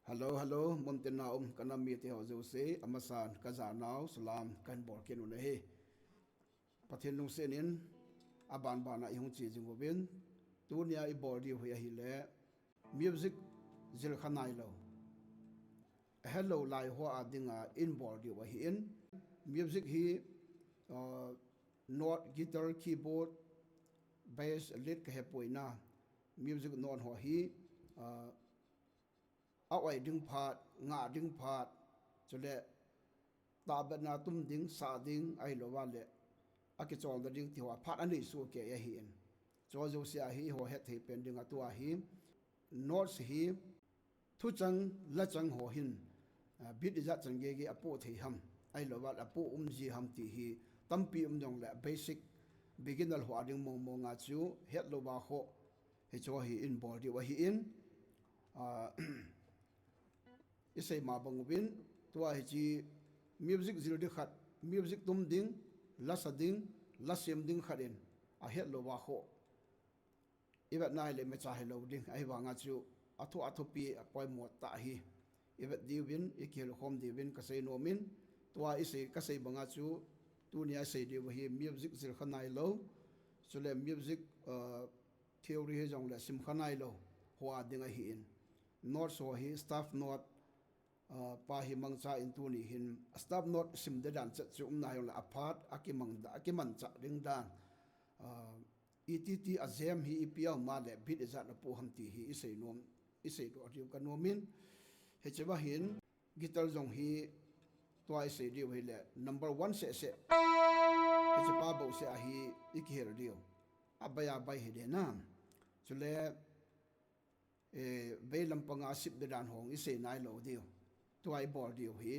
Hello, hello, Montana kanami te ho jose amasan kazanau salam kan bor ken une he pathin lung senin aban bana ihung chi jingo bin tunia I bor di hui hi le music zil khanai lo hello lai ho adinga in bor di wa hi in music hi note guitar keyboard bass lead ka he poina music non ho hi awai ding phat nga ding phat chule ta ba na tum ding sa ding ai lo wa le aki chol da ding tiwa phat ani su ke ya hi en cho jo sia hi ho het thei pen ding atua hi notes hi thu chang la chang ho hin bit za chang ge apo thei ham ai lo wa apo ji ham ti hi tampi jong le basic beginner ho ading mo nga chu het lo ba ho he cho hi in body wa hi in isai ma bangubin tua hi chi music zil di khat music tum ding la sa ding la sem ding khatin a het lo wa ho ibat nai le me cha he lo ding ai wa nga chu athu pi apoi mo ta hi ibat diwin ikel khom diwin ka sei no min tua isai ka sei banga chu tu nia sei di wa hi music zil khanai lo chule music theory he jong la sim khanai lo huwa ding a hi in not so hi staff not pa hi mang cha in tu ni hin stop not sim de dan cha chu na yo la apart akimang da akiman cha ding dan ETT azem hi ipia ma le bit za na po ham ti hi isei nom isei do tiu ka nomin he cheba hin guitar jong hi twice sei dio hi le number 1 se he cheba bo se a hi ikher dio abaya bai hi de na chule be lampanga sip de dan hong isei nai lo dio tuai bor dio hi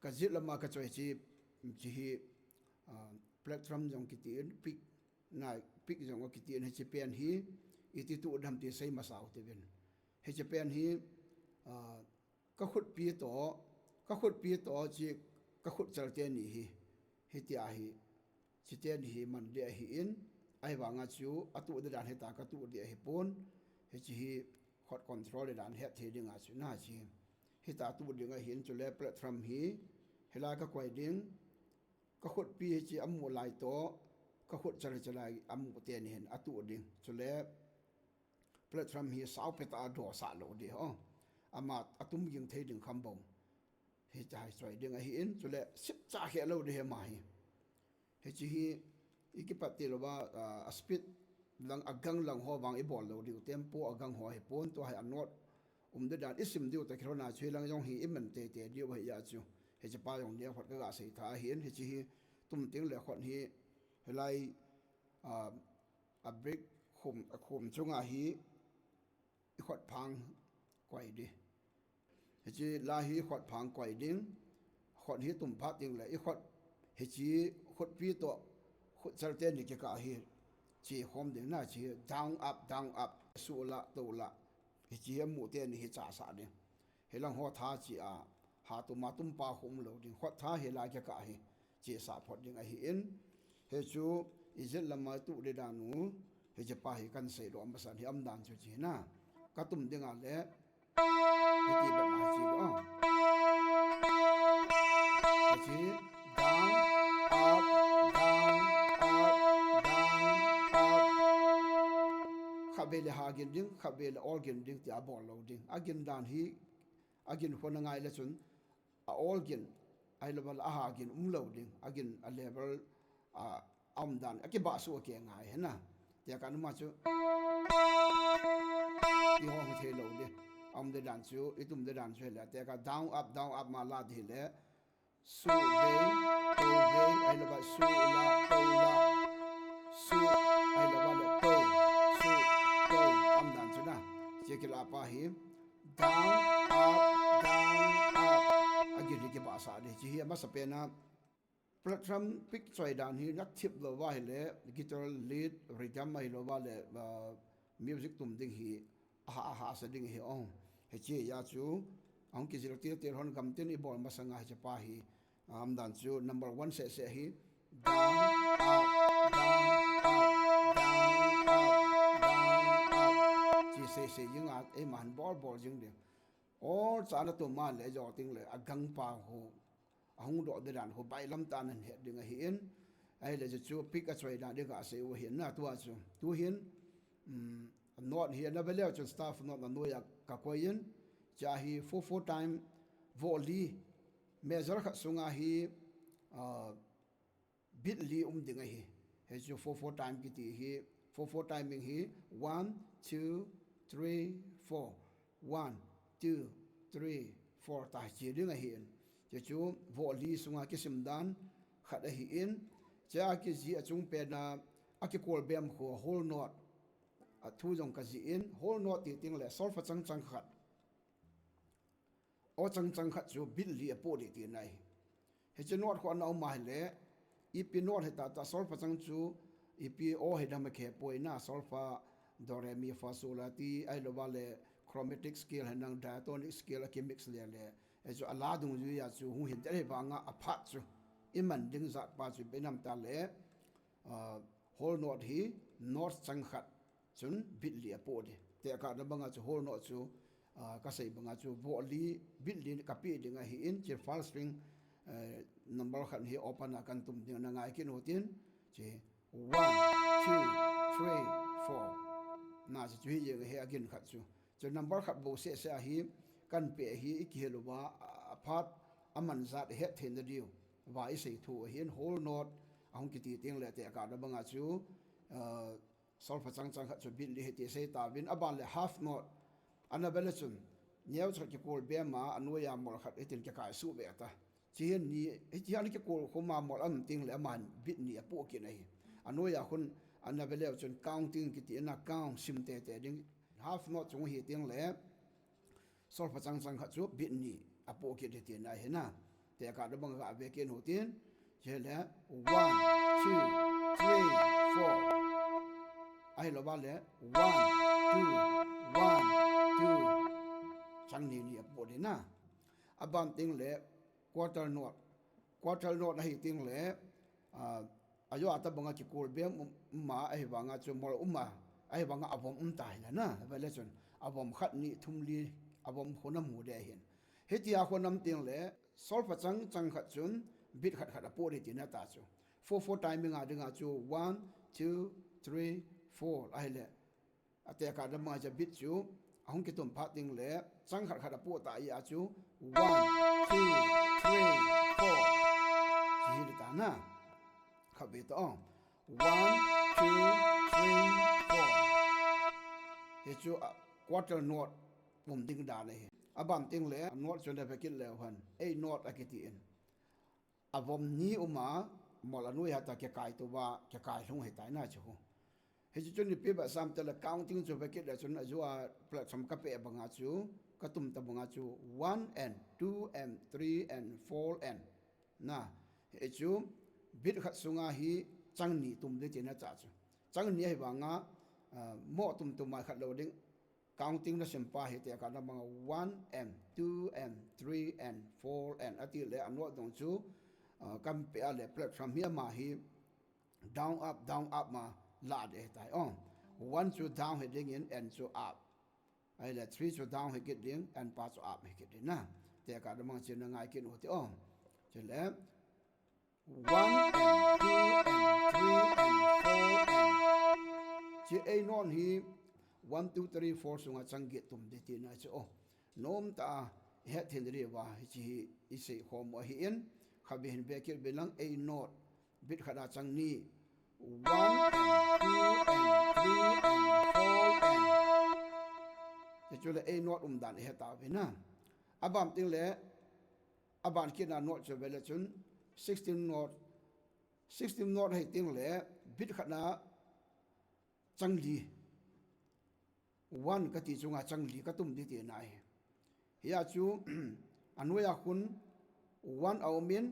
ka zit lama ka choi chi hi platform jong kitin pick na pick jong kitin he pen hi iti tu dam ti sei masau te ben he pen hi ka khut pi to chi ka khut chal te ni hi ti a hi chi te ni hi man de hi in ai wa nga chu atu de dan he ta ka tu de hi pon he chi hi hot control de dan he the ding a chu na chi hi ta tu ding a hin chu le platform hi hela ka kwai ding ka khut pi chi amu lai to ka khut chalai amu te ni hen atu ding chu le platform hi sau pe ta do sa lo di ho ama atum ging thei ding kham bong hi chai choi ding a hi in chu le sip cha he lo de he ma hi he chi hi ikipat ti lo ba speed lang agang lang ho bang i bol lo di tempo agang ho he pon to hai anot de dan isim diu ta khrona chui lang jong hi imen te diu ba ya chu he cha pa jong dia phot ka sei tha hian he chi hi tum ting le khon hi helai a break khum chunga hi khot phang kwai di he chi la hi khot phang kwai ding khot hi tum pha ting le i khot he chi khot pi to khot chal te ni ke ka hi chi khom ding na chi down up su la to la hi chi mu te ni hi cha sa de he lang ho tha chi a ha tu ma tum pa hum lo ding khot tha he la ke ka hi chi sa phot ding a hi in he chu izil lama tu de da nu he je pa hi kan sei do am san hi am dan chu chi na ka tum ding a le he ti ba ma chi do he chi down up khabele hagin ding khabele organ ding ti abol lo ding agin dan hi agin hona ngai la chun a organ ai level a hagin lo ding agin a level am dan akiba su ke ngai hena te kan ma chu i ho the lo de am de dan chu itum de dan chu la te ka down up ma la di le su ve to ve ai level su la to la su ai level to am dan chu na che ke la pa hi down up agin ke ba sa de chi hi ma sa pe na platform pick choi dan hi nak thip lo wa hi le guitar lead rhythm mai lo wa le music tum ding hi ha sa ding hi ong he chi ya chu ong ki zero tir hon gam tin i bol ma sanga hi pa hi am dan chu number 1 se hi down up chi se yinga e man bol jing de or chana to ma le jo ting le agang pa ho ahung do de dan ho bai lam tan han he ding a hin ai le chu pick a choi da de ga se wo hin na tu hin not here na bele chu staff not na no ya ka ko yin cha hi four time volley measure kha sunga hi bit li ding a hi he chu four time ki ti hi four timing hi 1 2 3 4 1 2 3 4 ta chi ding a hi chu volley sunga ki sim dan khat a hi in cha ki ji achung pe na a ki kol bem kho whole not a thu jong ka ji in whole not ti ting le sol fa chang chang khat o chang khat chu bit li a po li ti nai he chu not kho na ma le ipi not he ta sol fa chang chu ipi o he dam khe poi na sol fa do re mi fa sol la ti ai lo ba le chromatic scale hanang diatonic scale ki mix le le e chu ala dung ju ya chu hu hin te ba nga a phat chu iman ding za pa chu benam ta le whole not hi not chang khat chun bit li apo de te ka da banga chu whole not chu ka sei banga chu volley bit li ka pi ding a hi in che fall string number khan hi open a kan tum ding na ngai kin hotin che 1 2 3 4 na chu hi ye he again khat chu number khat bo se hi kan pe hi ki lo wa aphat aman zat he then the deal vai sei thu hian whole not ahong ki ti ting le te ka da banga chu sol fa chang khat chu bil li he ti sei ta bin aban le half not anabela chun nyau chha ki kol be ma anoya mol khat etin ka kai su be ta chian ni chi an ki kol khoma mol am ting le man bit ni apo ki nei anoya khun anabela chun counting ki ti na count sim te ding half not chung hi ting le sol fa chang khat chu bit ni apo ki de ti na he na te ka da bang ga ve ken hotin je le 1 2 3 4 ai lo ba le 1 2 1 2 chang ni ni apo de na aban ting le quarter note na hi ting le ayo ata banga ki kol be ma ai banga chu mol ai banga avom tai la na vele chun avom khat ni thumli avom khonam hu de hin hetia khonam ting le sol fa chang khat chun bit khat apo de ti na ta chu four timing a dinga chu 1 2 3 4 ai le ate ka da ma ja bit chu ahong ki tum pha ting le chang khat apo ta ya chu 1 2 3 4 ji ta na kha be to 1 2 3 4 he chu quarter note bum ding da le abam ting le note chu da pe kil le han a note a ki ti in avom ni uma molanu ya ta ke kai to ba ke kai hlung he tai na chu he chu ni pe ba sam ta la counting chu pe ke da chun azua platform ka pe banga chu ka tum ta banga chu 1 and 2 and 3 and 4 and na he chu bit khat sunga hi chang ni tum de che na cha chu chang ni he banga mo tum ma khat lo ding counting na sempa he te ka na banga 1 and 2 and 3 and 4 and ati le am no dong chu kam pe ale platform hi ma hi down up ma la de tai on 1 to down he ding in and to up ai le 3 to down he get ding and pa to up he get ding na te ka da mang chen na ngai kin ho ti on che le 1 and 2 and 3 and 4 and che a non hi 1 2 3 4 sunga changi tum de ti na cho nom ta he thin ri wa chi i se khom wa hi in khabin bekir belang a note bit khada chang ni 1 and 2 and 3 and 4 and chule a note dan he ta be na abam ting le aban kina note che bele chun 16 note he ting le bit khada chang li 1 ka ti chunga chang li ka tum di ti nai ya chu anuya khun 1 au min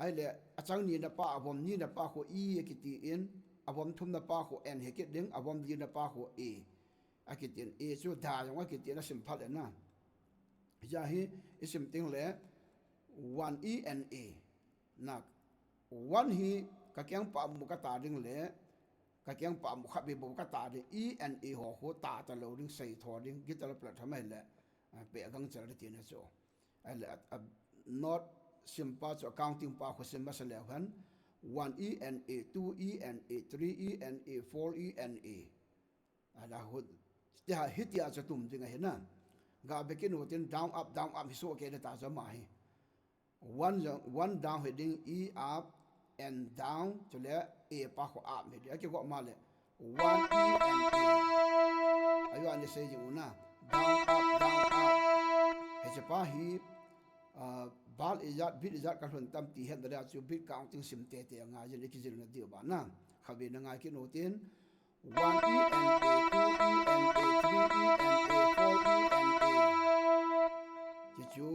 ai le achang ni na pa avom ni na pa ko e ki ti in avom thum na pa ko n he ki ding avom di na pa ko e akitin e chu da yong akitin na sim phal na ya hi isim ting le 1 e and a na 1 hi ka kyang pa mu ka ta ding le ka kyang pa mu kha be bo ka ta de e and a ho ta ta lo ding sei tho ding gital plat thamai le pe gang char ti na cho not simpa cho counting pa ko sim masale han 1 ENA 2 ENA 3 ENA 4 ENA ada hud ya hitia cho tum dinga hena ga bekin hotin down up so ke ta zo mai one down heading E up and down cho le a pa ko up me dia ke ko ma le 1 ENA ayo ane se ji una down up he che pa hi bal izat bit izat ka hun tam ti hen da chu bit counting sim te nga je le ki jil na dio ba na khabe na nga ki no tin 1 ENA 2 ENA 3 ENA 4 ENA ji chu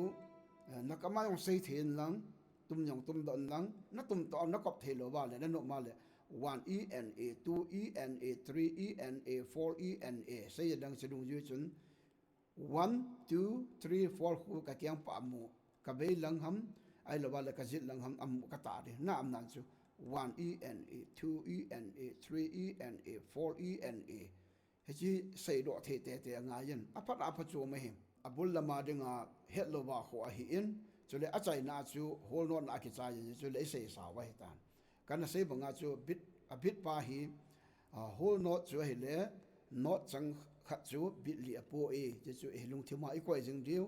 na ka ma yong sei then lang tum yong tum don lang na tum to na kop the lo ba le na no ma le 1 ENA 2 ENA 3 ENA 4 ENA sei dang se dung ju chun 1 2 3 4 khu ka kyang pa mu ka be lang ham ai lo ba le ka jit lang ham am ka ta de na am nan chu 1 ENA 2 ENA 3 ENA 4 ENA he chi sei do the te nga yen apat apa chu me him abul lama de nga het lo ba kho a hi in chu le a chai na chu hol non a ki cha yin chu le sei sa wa hi tan kan sei ba nga chu a bit pa hi hol not chu hi le not chang khat chu bit li a po e je chu e lung thima i koi jing diu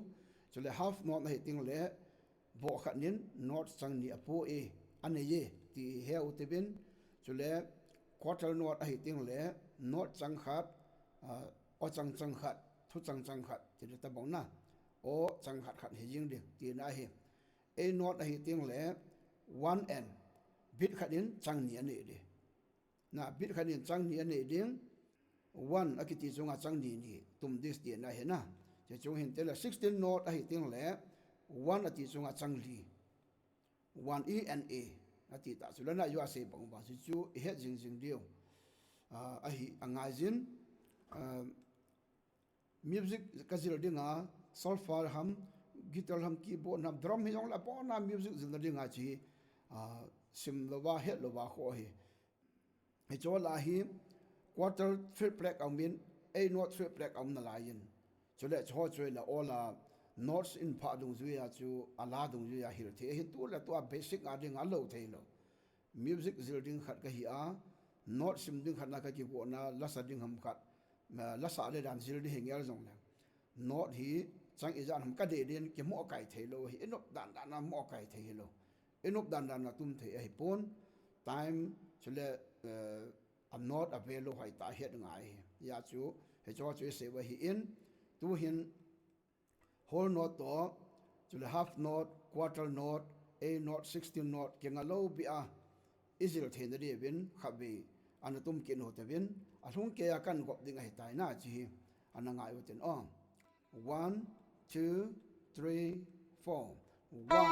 chu le half not na hi ting le bo khat nin not chang ni a po e ane ye ti heu te bin chu le quarter not a hi ting le not chang khat o chang khat thu chang khat ti ta bong na o chang khat hi jing di ti na hi a not a hi ting le 1 n bit khat nin chang ni ane di na bit khat nin chang ni ane ding 1 akiti chunga changni ni tum this dia na he na che chung hin tela 16 note a hi ting le 1 ati chunga changli 1 ENA ati ta chulana yu ase bang ba chu he jing dio a hi angai jin music kazil dinga solfa ham guitar ham keyboard ham drum hi jong la po na music zil dinga chi sim lo ba het lo ba kho hi he cho la hi quarter third black ang min a not third black ang na la yin cho le cho choi la ola notes in pha dung zu ya chu ala dung zu ya hir the hin tu la to basic a ding a lo the lo music zil ding khat ka hi a not sim ding khat na ka ki bo na la sa ding ham khat la sa le dan zil di hing yar zong la not hi chang izan ham ka de din ki mo kai the lo hi enop dan na mo kai the lo enop dan na tum the ai pon time cho le I'm not available hai ta het ngai ya chu he cho chu se wa hi in tu hin whole note to chu le half note quarter note a note 16 note ke nga lo bi a izil the na de bin khabi anatum ke no te bin a thung ke ya kan gop ding ai tai na chi ana ngai uten on 1 2 3 4 1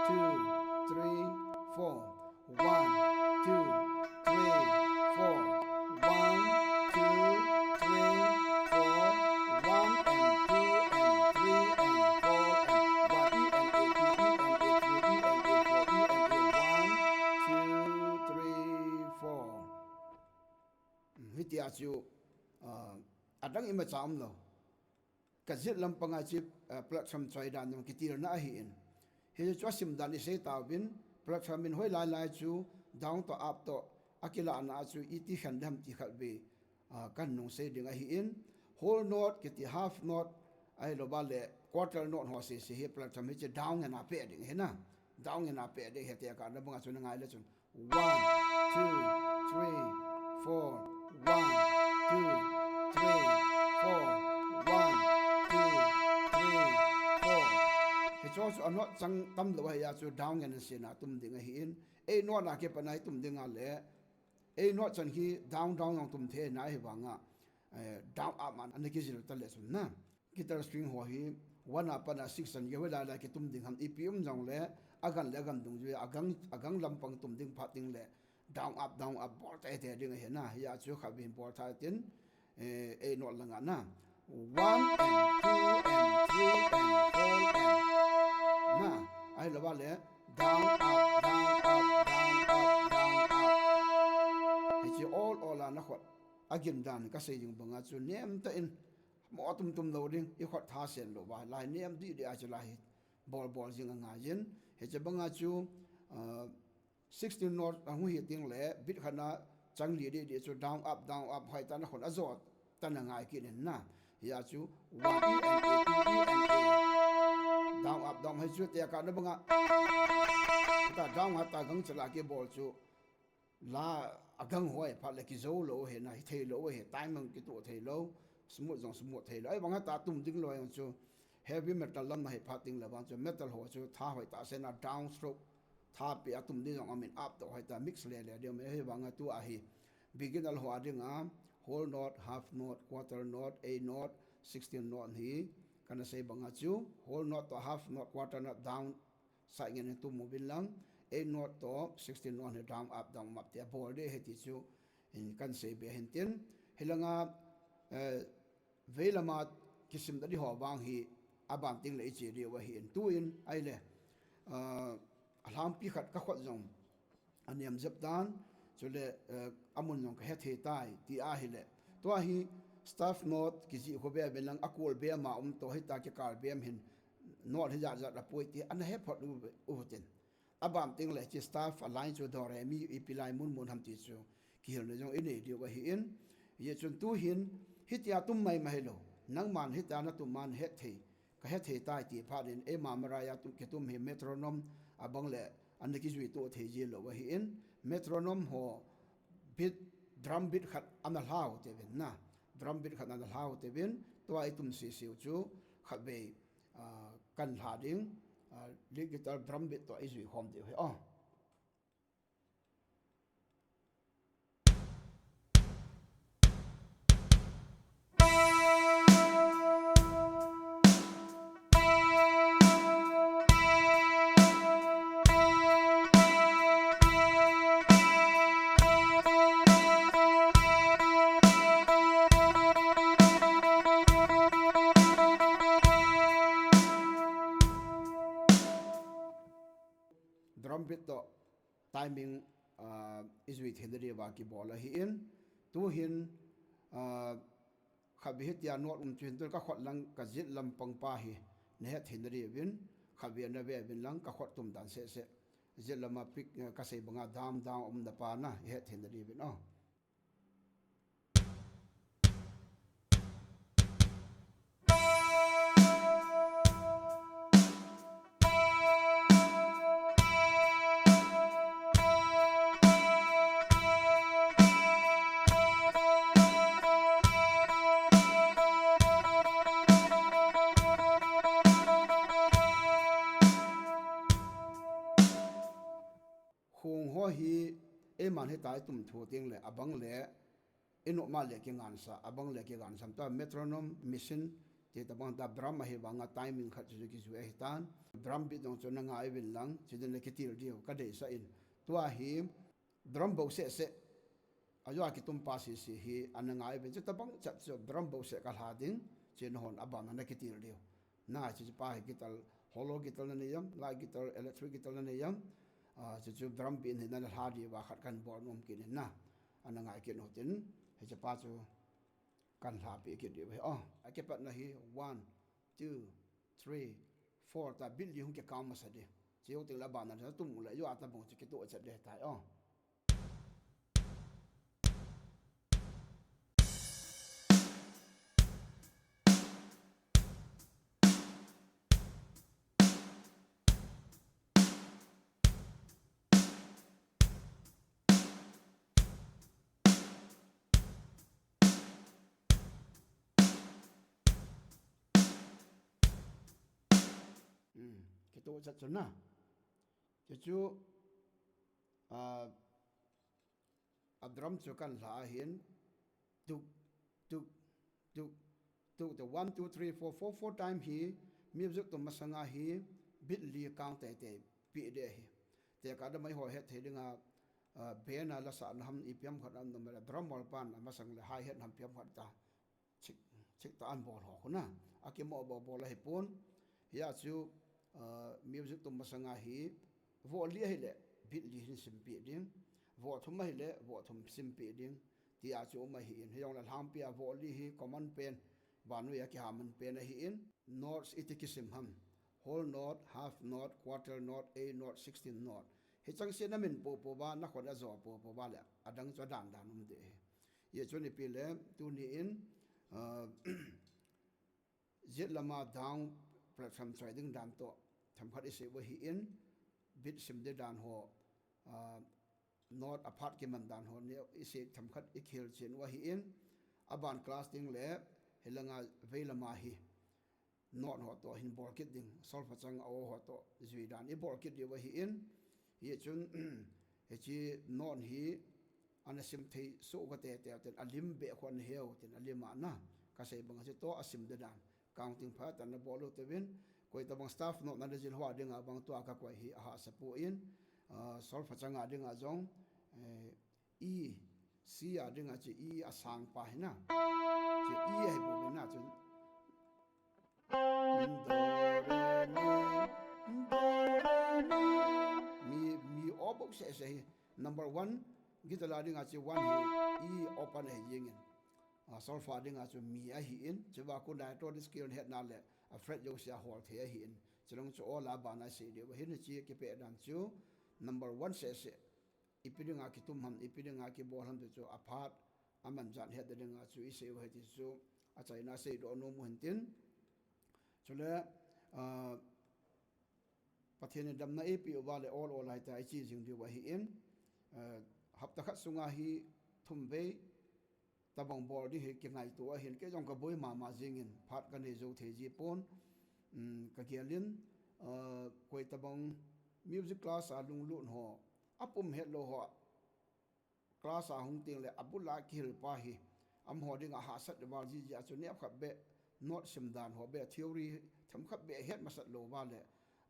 2 3 4 1 2 3 4 1 2 3 4 1 and 2 and 3 and 4 and 1 4 hitia chu adang ima cham lo ka zit lam panga chi platform chai dan nam kitir na hi in he chu sim dan se ta bin platform min hoi lai chu down to up to akila na chu iti khandam ti khalbe kan nong se ding a hi in whole note kiti half note ai lo ba le quarter note ho se he platform he down and up ding he na down and up ding he te ka na banga chu na ngai le chun 1 2 3 4 1 2 3 4 1 2 3 4 he cho chu anot chang tam lo ya chu down and se na tum ding a hi in e no na ke panai tum ding a le e no chan hi down yang tum the na hi wanga down up man an ki jil ta le sun na guitar string ho hi one up na 6 an ye wala la ke tum ding ham ipm jong le agan dung ju agang lampang tum ding phat ding le down up bor ta te ding he na ya chu kha bin bor tha tin e no langa na 1 and 2 and 3 and 4 and na ai lo ba le down up he chi all la na khot again dan ka se jing banga chu nem ta in mo tum lo ding I khot tha sen lo ba lai nem di de a chu lai bol jing nga yin he che banga chu 16 north ang hi ting le bit khana chang li de chu down up hai tan khon azot tan ngai ki nen na ya chu 1 e and a 2 e and a down hai chu te ka na banga ta down ha ta gang chala ke bol chu la agang hoi pha le ki zo lo he na hi thei lo he time mang ki to thei lo smooth thei lo ai banga ta tum ding lo yang chu heavy metal lam hai pha ting la bang chu metal ho chu tha hoi ta se na down stroke tha pe atum ding ang amin up to hai ta mix le de me he banga tu a hi beginner ho ading a whole note half note quarter note a note 16 note hi kana sei banga chu whole note to half note quarter note down sai ngen tu mo bin lang a note to 16 note he down up te bol de he ti chu in kan sei be hen tin hilanga velama kisim da di ho bang hi abam ting le chi ri wa hi in tu in ai le alam pi khat ka khot jong aniam zep dan chule amun nong ka he the tai ti a hi le to hi staff note ki ji ho be belang akol be ma to hi ta ke kar bem hin not hi ja da poi ti an he phot u ten abam ting le chi staff align chu do re mi ipilai mun ham ti chu ki hel le jong ine di wa hi in ye chun tu hin hitia tum mai mai lo nang man hita na tu man he the ka he the tai ti pha din e ma maraya tu ke tum he metronome abang le an ki zui to the je lo wa hi in metronome ho bit drum bit khat an hlau te ben na drum bit khat an hlau te ben to ai tum si siu chu khat be kan ha ding lead guitar drum bit to ai zui hom te he drum beat to timing is with Henry ba ki bola hi in tu hin khabi hit ya not chin ka khot lang ka zit lam pang pa hi ne het Henry bin khabi na be bin lang ka khot tum dan se zit lama pik ka sei banga dam da pa na het Henry bin khung ho hi e man he tai tum thu ting le abang le eno ma le ke ngan sa abang le ke gan sam ta metronome machine te ta bang ta drum he banga timing khat ju ki ju e tan drum bi dong chona nga ai bin lang chi den le ke tir dio ka de sa in tua hi drum bo se ayo ki tum pa si hi an nga ai bin ta bang chat chu drum bo se ka ha ding chen hon abang na ke tir dio na chi pa hi gital holo gital na yam la gital electric gital na yam chu drum pin hin na ha di wa khat kan bor nom kin na an nga ke no tin he cha pa chu kan ha pe ke di a ke pat na hi 1 2 3 4 ta bil li hung ke kam ma sa de chiu ting la ba na tum la yo ata bong chi ke to cha de tai cái tôi rất chuẩn na cái chú drum cho kan la hiền tuk tuk tuk tuk the 1 2 3 4 4 time hi music to masanga hi bit li count te pi de hi te ka da mai ho het the dinga be na la sa nam ipiam khat an number drum mol pan masang le hai het nam piam khat ta chik ta an bol ho na akimo bo la hi pon ya chu music to masanga hi vo li hi le bit li hin sim pi ding vo thum hi le vo thum sim pi ding ti a chu ma hi in yong la ham pi a vo li hi common pen banu ya ki haman pe na hi in notes itikisim ham whole note half note quarter note a note 16 note he chang se na min po ba na khon a zo po ba le adang cho dan dan de ye choni pi le tu ni in zet lama down platform trading dan to tham khat ise wa hi in bit sim de dan ho not apart ke man dan ho ne ise tham khat ikhil chen wa hi in aban class ding le helanga veilama hi not ho to hin bor kit ding sol fa chang aw ho to zui dan i bor kit de wa hi in ye chun he chi non hi anasim thei so ga te ten alim be khon heu ten alima na ka sei bang se to asim de dan counting pha tan na bolo te win koi ta bang staff no na jil hwa ding a bang to ka koi hi ha sapu in sol fa chang a ding a jong e si a ding a chi e asang pa hi na chi e hai bo be na chun do re mi obok se number 1 gitala ding a chi 1 hi e open he yingin sol fa ding a chu mi a hi in chuba ku na to skill het na le a fret yo sia hol the hi in chulong chu ola ba na se de hin chi ke pe dan chu number 1 se ipidinga ki tum ham ipidinga ki bol ham chu apart aman jan het de nga chu i se wa ti chu a chai na se do no mu hintin chule pathian dam na e pi wa le all hai ta chi jing di wa hi in hapta khat sunga hi thumbe tabang bor di he ki ngai to a hin ke jong ka boi ma jingin phat ka ne zo the ji pon ka kialin koi tabang music class a lung lu ho apum het lo ho class a hung ting le abula kil pa hi am ho ding a ha sat ba ji ja chu ne khat be not sim dan ho be theory tham khat be het masat lo ba le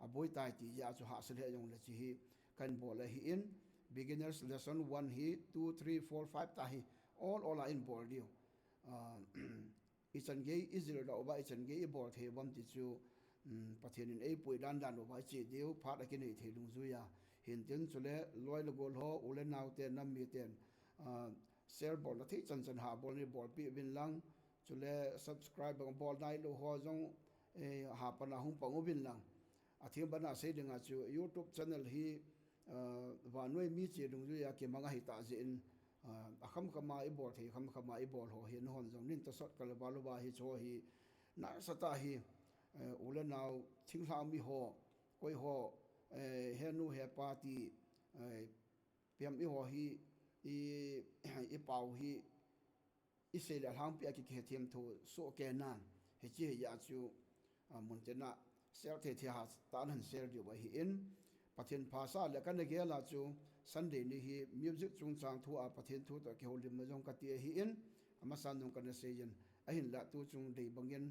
a boi tai ti ja chu ha sel he jong le chi hi kan bol hi in beginners lesson 1 hi 2 3 4 5 ta hi all are in board you ichan ge izir da oba ichan ge bor the bam ti chu pathian in ei pui dan dan oba chi deu phat a ki nei the lung zu ya hin tin chule loi lo gol ho ule naw te nam mi ten share bol na thi chan chan ha bol ni bol pi bin lang chule subscribe bang bol dai lo ho jong ha pa na hung pang bin lang a thim bana se dinga chu YouTube channel hi wa noi mi chi lung zu ya ke manga hi ta jin a kham khama I bol thei kham khama I bol ho hin hon jong nin to sot kal ba lo ba hi cho hi na sata hi ule naw thing hlang mi ho koi ho he nu he party piam I ho hi I pau hi I se la hang pi ki ke them tho so ke nan he chi ya chu mun te na sel the the ha ta han sel di wa hi in pathian phasa le kan ge la chu Sunday ni hi music chung chang thu a pathian thu to ke holim na jong ka ti hi in ama san nong kan se yen a hin la tu chung dei bangin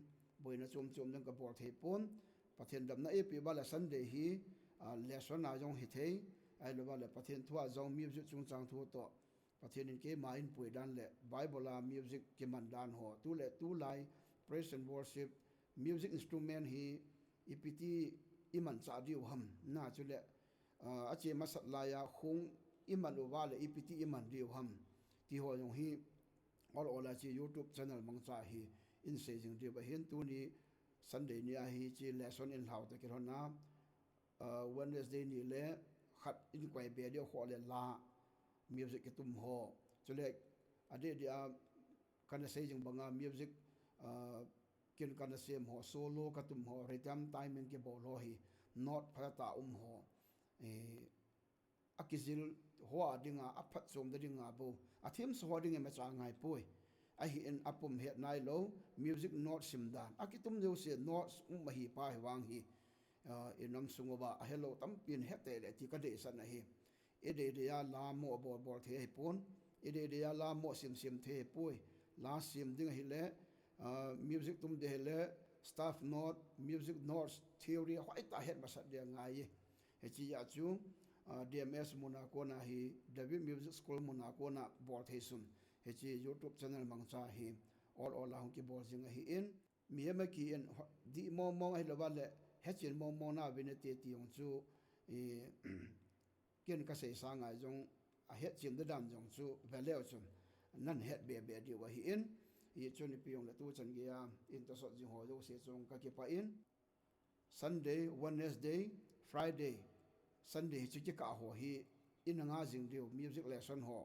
boina chom chom nang ka bor thei pon pathian dam na e pi bala Sunday hi lesson na jong hi thei ai lo bala pathian thu a jong music chung chang thu to pathian in ke ma in pui dan le bible a music ke man dan ho tu lai praise and worship music instrument hi ipiti iman cha diu ham na chule a che masat la ya khung iman lo wale ipiti iman diu ham ti ho yong hi all chi YouTube channel mang cha hi in se jing de ba hin tu ni Sunday ni a hi chi lesson in how ta ke na Wednesday ni le khat in kwai be dio ho le la music ke tum ho chule ade dia kana se jing banga music kin kana sem ho solo ka tum ho redam timing ke bo lo hi not phata ho akizil ho adinga aphat som da dinga bo athim so hoding ma cha ngai poi a hi en apum het nai lo music not sim dan akitum jo se not ma hi pa wang hi inam sungoba a hello tam pin hete le ti ka de san na hi ede de ya la mo bo bo the hi pon ede de ya la mo sim sim the poi la sim ding hi le music tum de le staff note music notes theory hoi ta het masat de ngai he chi ya chu DMS Monaco na hi W Music School Monaco na bor the sun he chi YouTube channel mang cha hi all hong ki bor jing hi in mi ma ki en di mo hi lo ba le he chin mo na bin te ti ong chu ken ka se sa nga jong a he chin da dam jong chu valeu chun nan het be di wa hi in i choni piong la tu chan gia in to so jing ho do se chong ka ki pa in Sunday Wednesday Friday Sunday chu ki ka ho hi in nga jing dio music lesson ho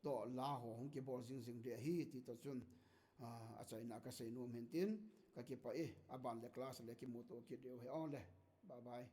to la ho hong ki bol jing de hi ti to chun a chai na ka sei nu men tin ka ki pa e aban le class le ki mu to ki dio he on le bye bye